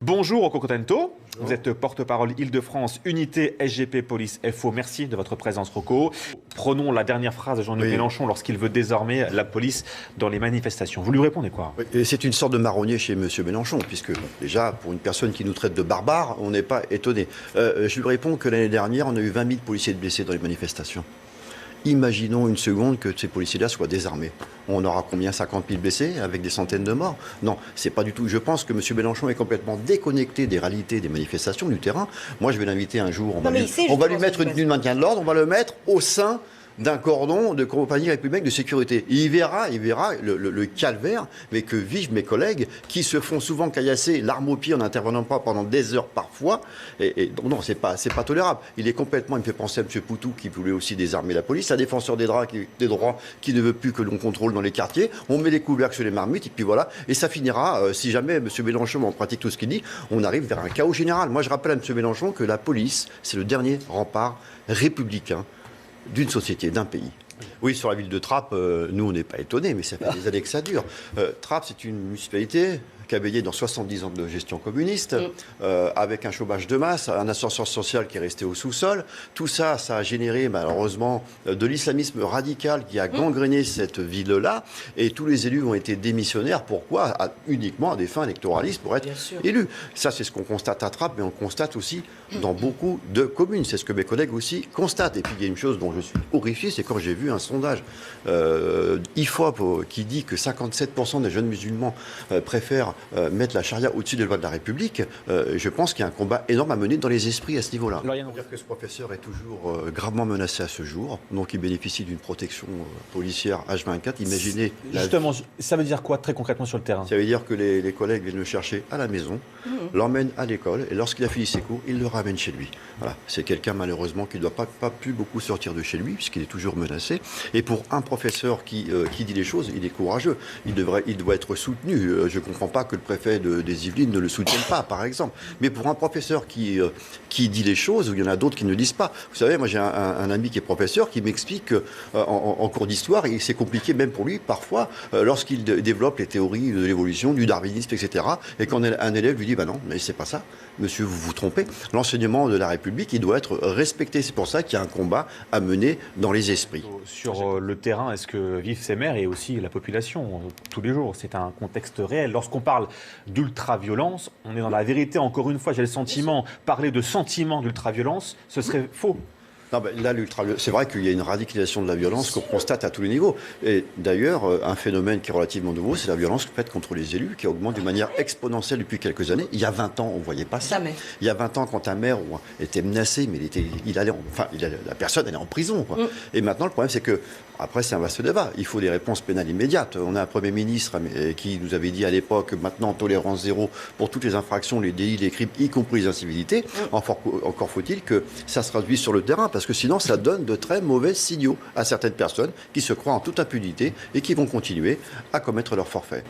Bonjour Rocco Contento, vous êtes porte-parole Île-de-France, unité SGP Police FO. Merci de votre présence Rocco. Prenons la dernière phrase de Jean-Luc Mélenchon lorsqu'il veut désormais la police dans les manifestations. Vous lui répondez quoi? C'est une sorte de marronnier chez M. Mélenchon, puisque déjà, pour une personne qui nous traite de barbares, on n'est pas étonné. Je lui réponds que l'année dernière, on a eu 20 000 policiers blessés dans les manifestations. Imaginons une seconde que ces policiers-là soient désarmés. On aura combien? 50 000 blessés avec des centaines de morts? Non, c'est pas du tout. Je pense que M. Mélenchon est complètement déconnecté des réalités des manifestations, du terrain. Moi, je vais l'inviter un jour. On va lui mettre une tenue de maintien de l'ordre, on va le mettre au sein d'un cordon de compagnie républicaine de sécurité. Il verra le calvaire, mais que vivent mes collègues qui se font souvent caillasser l'arme au pied en n'intervenant pas pendant des heures parfois. Et donc non, c'est pas tolérable. Il me fait penser à M. Poutou qui voulait aussi désarmer la police, un défenseur des droits qui ne veut plus que l'on contrôle dans les quartiers. On met les couvercles sur les marmites et puis voilà. Et ça finira, si jamais M. Mélenchon en pratique tout ce qu'il dit, on arrive vers un chaos général. Moi, je rappelle à M. Mélenchon que la police, c'est le dernier rempart républicain d'une société, d'un pays. Oui, sur la ville de Trappes, nous, on n'est pas étonnés, mais ça fait des années que ça dure. Trappes, c'est une municipalité qui a veillé dans 70 ans de gestion communiste, avec un chômage de masse, un ascenseur social qui est resté au sous-sol. Tout ça, ça a généré malheureusement de l'islamisme radical qui a gangréné cette ville-là. Et tous les élus ont été démissionnaires. Pourquoi? Uniquement à des fins électoralistes pour être élus. Ça, c'est ce qu'on constate à Trappes, mais on le constate aussi dans beaucoup de communes. C'est ce que mes collègues aussi constatent. Et puis, il y a une chose dont je suis horrifié, c'est quand j'ai vu un sondage IFOP qui dit que 57% des jeunes musulmans préfèrent mettre la charia au-dessus des lois de la République. Je pense qu'il y a un combat énorme à mener dans les esprits à ce niveau-là. Dire que ce professeur est toujours gravement menacé à ce jour, donc il bénéficie d'une protection policière H24. Imaginez. Justement, ça veut dire quoi très concrètement sur le terrain? Ça veut dire que les collègues viennent le chercher à la maison, l'emmènent à l'école, et lorsqu'il a fini ses cours, il le ramène chez lui. Voilà. C'est quelqu'un malheureusement qui ne doit pas plus beaucoup sortir de chez lui, puisqu'il est toujours menacé. Et pour un professeur qui dit les choses, il est courageux. Il doit être soutenu. Je ne comprends pas que le préfet des Yvelines ne le soutienne pas, par exemple. Mais pour un professeur qui dit les choses, il y en a d'autres qui ne disent pas. Vous savez, moi j'ai un ami qui est professeur qui m'explique qu'en cours d'histoire, c'est compliqué même pour lui, parfois, lorsqu'il développe les théories de l'évolution, du darwinisme, etc. Et quand un élève lui dit, non, mais c'est pas ça, monsieur, vous vous trompez. L'enseignement de la République, il doit être respecté. C'est pour ça qu'il y a un combat à mener dans les esprits. Sur le terrain, est-ce que vivent ces maires et aussi la population tous les jours? C'est un contexte réel. Lorsqu'on parle d'ultra-violence, on est dans la vérité. Encore une fois, j'ai le sentiment, parler de sentiment d'ultra-violence, ce serait faux. Non, ben là, c'est vrai qu'il y a une radicalisation de la violence qu'on constate à tous les niveaux. Et d'ailleurs, un phénomène qui est relativement nouveau, c'est la violence faite contre les élus, qui augmente d'une manière exponentielle depuis quelques années. Il y a 20 ans, on ne voyait pas ça. Jamais. Il y a 20 ans, quand un maire était menacé, mais la personne allait en prison, quoi. Et maintenant, le problème, c'est que, après, c'est un vaste débat. Il faut des réponses pénales immédiates. On a un Premier ministre qui nous avait dit à l'époque, maintenant, tolérance zéro pour toutes les infractions, les délits, les crimes, y compris les incivilités. Encore faut-il que ça se traduise sur le terrain, parce que sinon, ça donne de très mauvais signaux à certaines personnes qui se croient en toute impunité et qui vont continuer à commettre leurs forfaits.